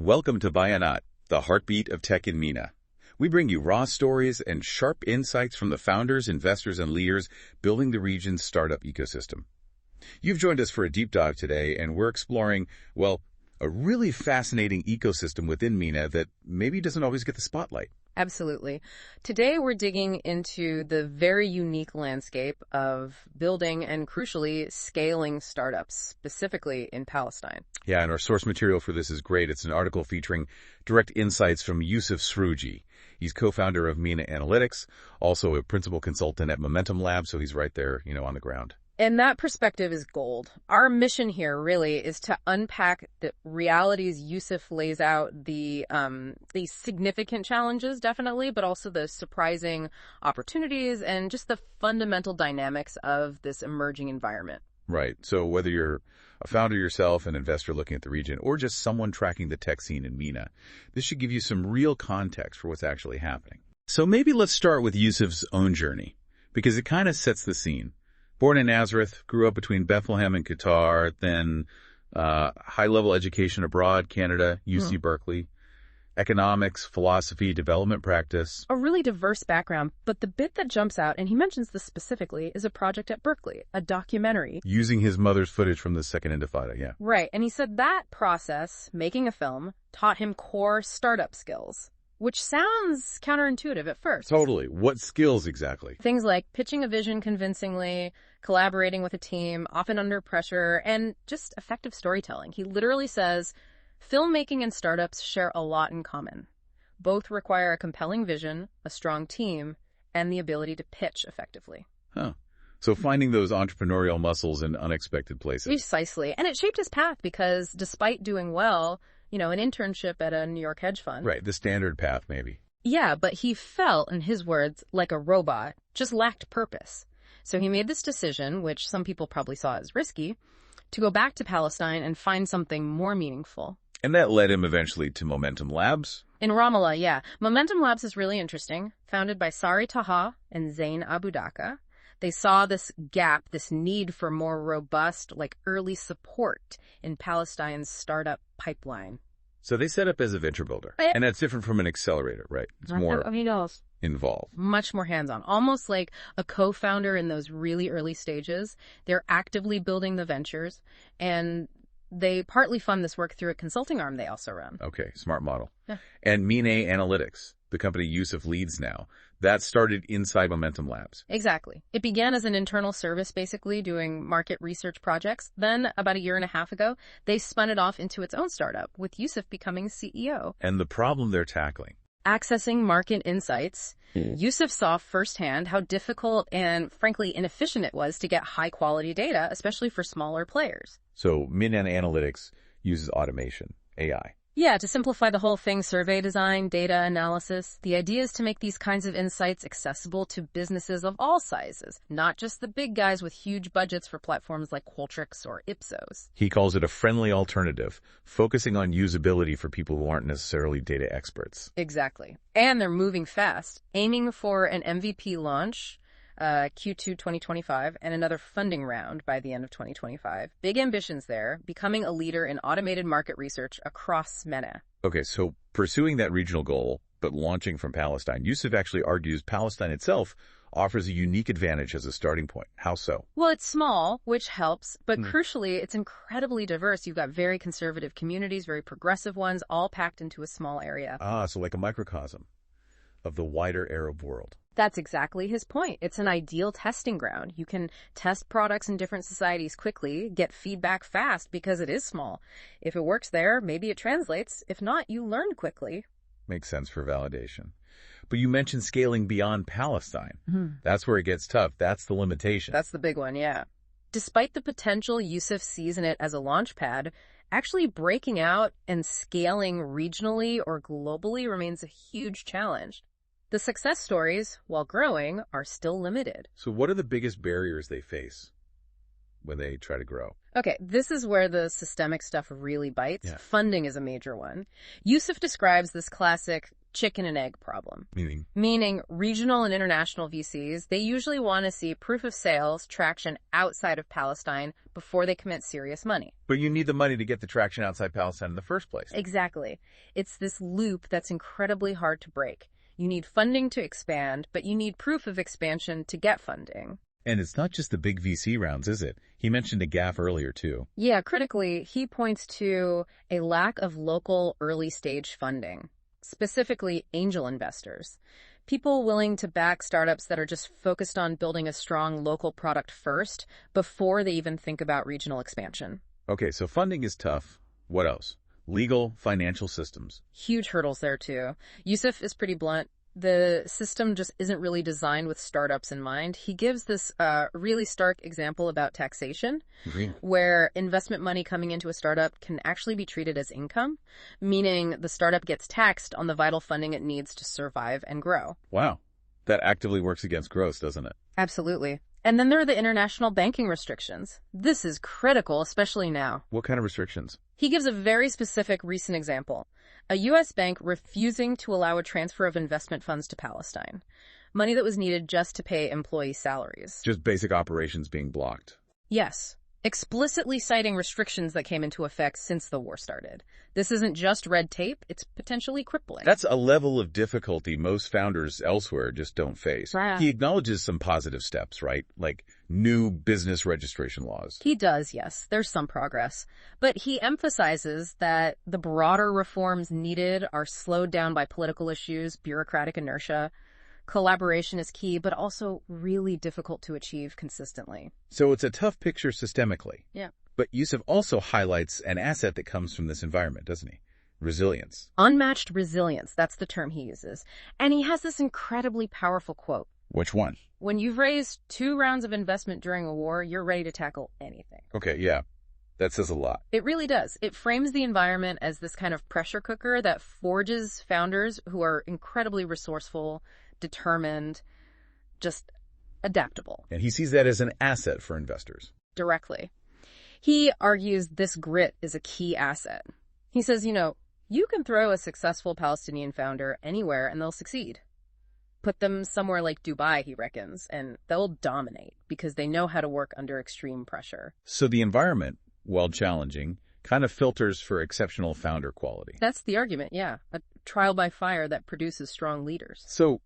Welcome to Bayanat, the heartbeat of tech in MENA. We bring you raw stories and sharp insights from the founders, investors, and leaders building the region's startup ecosystem. You've joined us for a deep dive today, and we're exploring, well, a really fascinating ecosystem within MENA that maybe doesn't always get the spotlight. Absolutely. Today, we're digging into the very unique landscape of building and, crucially, scaling startups, specifically in Palestine. Yeah, and our source material for this is great. It's an article featuring direct insights from Yusuf Srouji. He's co-founder of MENA Analytics, also a principal consultant at Momentum Lab, so he's right there, on the ground. And that perspective is gold. Our mission here really is to unpack the realities Yusuf lays out, the significant challenges, definitely, but also the surprising opportunities and just the fundamental dynamics of this emerging environment. Right. So whether you're a founder yourself, an investor looking at the region, or just someone tracking the tech scene in MENA, this should give you some real context for what's actually happening. So maybe let's start with Yusuf's own journey, because it kind of sets the scene. Born in Nazareth, grew up between Bethlehem and Qatar, then high-level education abroad, Canada, UC Berkeley, economics, philosophy, development practice. A really diverse background, but the bit that jumps out, and he mentions this specifically, is a project at Berkeley, a documentary. Using his mother's footage from the Second Intifada, yeah. Right, and he said that process, making a film, taught him core startup skills. Which sounds counterintuitive at first. Totally. What skills exactly? Things like pitching a vision convincingly, collaborating with a team, often under pressure, and just effective storytelling. He literally says, filmmaking and startups share a lot in common. Both require a compelling vision, a strong team, and the ability to pitch effectively. Huh. So finding those entrepreneurial muscles in unexpected places. Precisely. And it shaped his path because despite doing well, an internship at a New York hedge fund. Right, the standard path, maybe. Yeah, but he felt, in his words, like a robot, just lacked purpose. So he made this decision, which some people probably saw as risky, to go back to Palestine and find something more meaningful. And that led him eventually to Momentum Labs? In Ramallah, yeah. Momentum Labs is really interesting. Founded by Sari Taha and Zain Abu Daka. They saw this gap, this need for more robust, early support in Palestine's startup pipeline. So they set up as a venture builder. And that's different from an accelerator, right? It's more involved. Much more hands-on. Almost like a co-founder in those really early stages. They're actively building the ventures, and they partly fund this work through a consulting arm they also run. Okay, smart model. Yeah. And MENA Analytics, the company Yusuf leads now, that started inside Momentum Labs. Exactly. It began as an internal service, basically, doing market research projects. Then, about a year and a half ago, they spun it off into its own startup, with Yusuf becoming CEO. And the problem they're tackling? Accessing market insights. Yusuf saw firsthand how difficult and, frankly, inefficient it was to get high-quality data, especially for smaller players. So MENA Analytics uses automation, AI. Yeah, to simplify the whole thing, survey design, data analysis. The idea is to make these kinds of insights accessible to businesses of all sizes, not just the big guys with huge budgets for platforms like Qualtrics or Ipsos. He calls it a friendly alternative, focusing on usability for people who aren't necessarily data experts. Exactly. And they're moving fast, aiming for an MVP launch Q2 2025, and another funding round by the end of 2025. Big ambitions there, becoming a leader in automated market research across MENA. Okay, so pursuing that regional goal, but launching from Palestine, Yusuf actually argues Palestine itself offers a unique advantage as a starting point. How so? Well, it's small, which helps, but crucially, it's incredibly diverse. You've got very conservative communities, very progressive ones, all packed into a small area. So like a microcosm of the wider Arab world. That's exactly his point. It's an ideal testing ground. You can test products in different societies quickly, get feedback fast because it is small. If it works there, maybe it translates. If not, you learn quickly. Makes sense for validation. But you mentioned scaling beyond Palestine. That's where it gets tough. That's the limitation. That's the big one, yeah. Despite the potential Yusuf sees in it as a launch pad, actually breaking out and scaling regionally or globally remains a huge challenge. The success stories, while growing, are still limited. So what are the biggest barriers they face when they try to grow? Okay, this is where the systemic stuff really bites. Yeah. Funding is a major one. Yusuf describes this classic chicken and egg problem. Meaning? Meaning regional and international VCs, they usually want to see proof of sales, traction outside of Palestine before they commit serious money. But you need the money to get the traction outside Palestine in the first place. Exactly. It's this loop that's incredibly hard to break. You need funding to expand, but you need proof of expansion to get funding. And it's not just the big VC rounds, is it? He mentioned a gaffe earlier, too. Yeah, critically, he points to a lack of local early-stage funding, specifically angel investors. People willing to back startups that are just focused on building a strong local product first before they even think about regional expansion. Okay, so funding is tough. What else? Legal, financial systems. Huge hurdles there, too. Yusuf is pretty blunt. The system just isn't really designed with startups in mind. He gives this really stark example about taxation, where investment money coming into a startup can actually be treated as income, meaning the startup gets taxed on the vital funding it needs to survive and grow. Wow. That actively works against growth, doesn't it? Absolutely. And then there are the international banking restrictions. This is critical, especially now. What kind of restrictions? He gives a very specific recent example. A U.S. bank refusing to allow a transfer of investment funds to Palestine. Money that was needed just to pay employee salaries. Just basic operations being blocked. Yes. Explicitly citing restrictions that came into effect since the war started. This isn't just red tape, it's potentially crippling. That's a level of difficulty most founders elsewhere just don't face. Right. He acknowledges some positive steps, right? Like new business registration laws. He does, yes. There's some progress. But he emphasizes that the broader reforms needed are slowed down by political issues, bureaucratic inertia. Collaboration is key, but also really difficult to achieve consistently. So it's a tough picture systemically. Yeah. But Yusuf also highlights an asset that comes from this environment, doesn't he? Resilience. Unmatched resilience, that's the term he uses. And he has this incredibly powerful quote. Which one? When you've raised 2 rounds of investment during a war, you're ready to tackle anything. Okay, yeah. That says a lot. It really does. It frames the environment as this kind of pressure cooker that forges founders who are incredibly resourceful, determined, just adaptable. And he sees that as an asset for investors. Directly. He argues this grit is a key asset. He says, you can throw a successful Palestinian founder anywhere and they'll succeed. Put them somewhere like Dubai, he reckons, and they'll dominate because they know how to work under extreme pressure. So the environment, while challenging, kind of filters for exceptional founder quality. That's the argument, yeah. A trial by fire that produces strong leaders. So,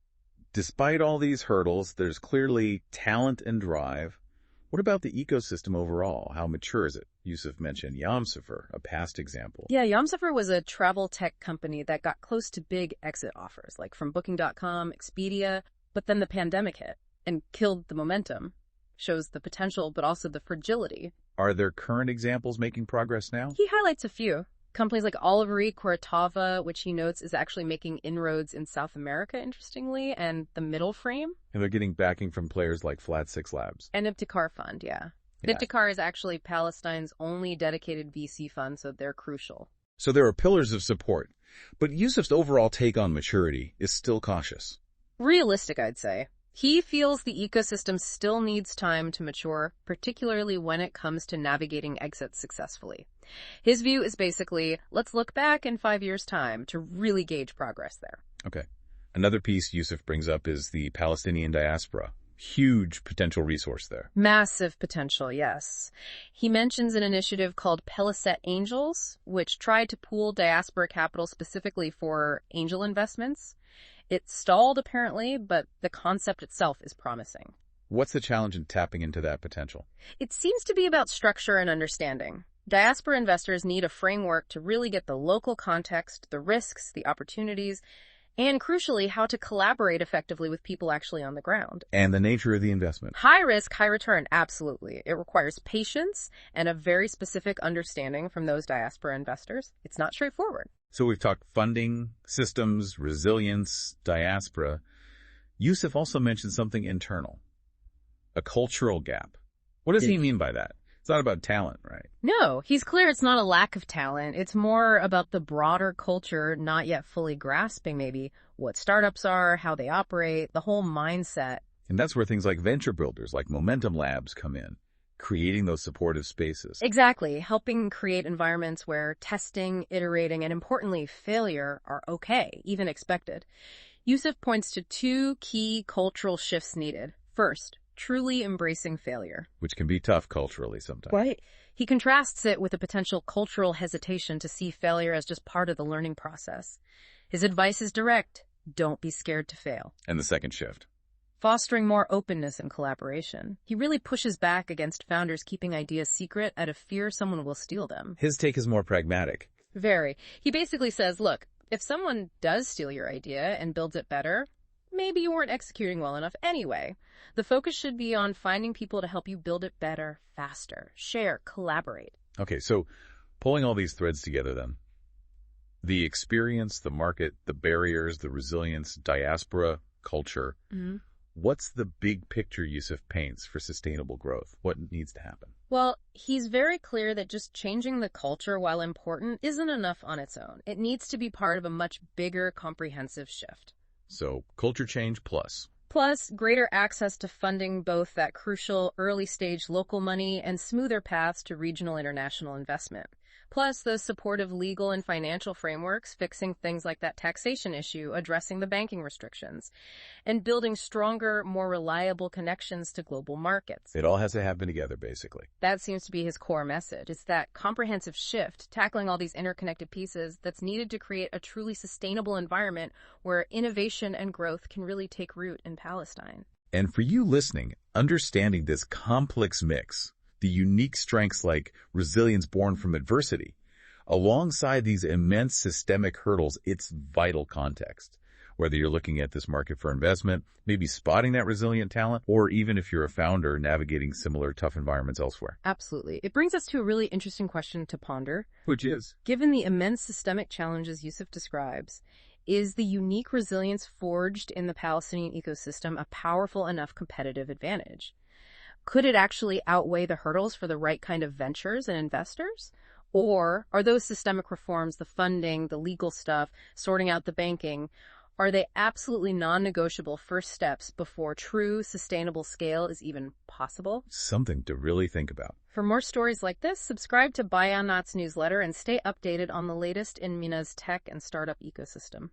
despite all these hurdles, there's clearly talent and drive. What about the ecosystem overall? How mature is it? Yusuf mentioned Yamsuffer, a past example. Yeah, Yamsuffer was a travel tech company that got close to big exit offers, like from Booking.com, Expedia, but then the pandemic hit and killed the momentum. Shows the potential, but also the fragility. Are there current examples making progress now? He highlights a few. Companies like Oliveri, Koratava, which he notes is actually making inroads in South America, interestingly, and the Middle Frame. And they're getting backing from players like Flat Six Labs. And Ibtikar Fund, yeah. Ibtikar is actually Palestine's only dedicated VC fund, so they're crucial. So there are pillars of support. But Yusuf's overall take on maturity is still cautious. Realistic, I'd say. He feels the ecosystem still needs time to mature, particularly when it comes to navigating exits successfully. His view is basically, let's look back in 5 years' time to really gauge progress there. Okay. Another piece Yusuf brings up is the Palestinian diaspora. Huge potential resource there. Massive potential, yes. He mentions an initiative called Peliset Angels, which tried to pool diaspora capital specifically for angel investments. It stalled, apparently, but the concept itself is promising. What's the challenge in tapping into that potential? It seems to be about structure and understanding. Diaspora investors need a framework to really get the local context, the risks, the opportunities, and crucially, how to collaborate effectively with people actually on the ground. And the nature of the investment. High risk, high return, absolutely. It requires patience and a very specific understanding from those diaspora investors. It's not straightforward. So we've talked funding, systems, resilience, diaspora. Yusuf also mentioned something internal, a cultural gap. What does he mean by that? It's not about talent, right? No, he's clear it's not a lack of talent. It's more about the broader culture not yet fully grasping maybe what startups are, how they operate, the whole mindset. And that's where things like venture builders, like Momentum Labs, come in. creating those supportive spaces. Exactly, helping create environments where testing, iterating, and importantly, failure are okay, even expected. Yusuf points to two key cultural shifts needed. First, truly embracing failure. Which can be tough culturally sometimes. Right. He contrasts it with a potential cultural hesitation to see failure as just part of the learning process. His advice is direct. Don't be scared to fail. And the second shift. Fostering more openness and collaboration. He really pushes back against founders keeping ideas secret out of fear someone will steal them. His take is more pragmatic. Very. He basically says, look, if someone does steal your idea and builds it better, maybe you weren't executing well enough anyway. The focus should be on finding people to help you build it better, faster, share, collaborate. Okay, so pulling all these threads together then. The experience, the market, the barriers, the resilience, diaspora, culture. Mm-hmm. What's the big picture Yusuf paints for sustainable growth? What needs to happen? Well, he's very clear that just changing the culture, while important, isn't enough on its own. It needs to be part of a much bigger, comprehensive shift. So, culture change plus. Plus, greater access to funding, both that crucial early-stage local money and smoother paths to regional international investment. Plus, those supportive legal and financial frameworks, fixing things like that taxation issue, addressing the banking restrictions, and building stronger, more reliable connections to global markets. It all has to happen together, basically. That seems to be his core message. It's that comprehensive shift, tackling all these interconnected pieces, that's needed to create a truly sustainable environment where innovation and growth can really take root in Palestine. And for you listening, understanding this complex mix, the unique strengths like resilience born from adversity, alongside these immense systemic hurdles, it's vital context. Whether you're looking at this market for investment, maybe spotting that resilient talent, or even if you're a founder navigating similar tough environments elsewhere. Absolutely. It brings us to a really interesting question to ponder. Which is? Given the immense systemic challenges Yusuf describes, is the unique resilience forged in the Palestinian ecosystem a powerful enough competitive advantage? Could it actually outweigh the hurdles for the right kind of ventures and investors? Or are those systemic reforms, the funding, the legal stuff, sorting out the banking, are they absolutely non-negotiable first steps before true sustainable scale is even possible? Something to really think about. For more stories like this, subscribe to Bayanat's newsletter and stay updated on the latest in MENA's tech and startup ecosystem.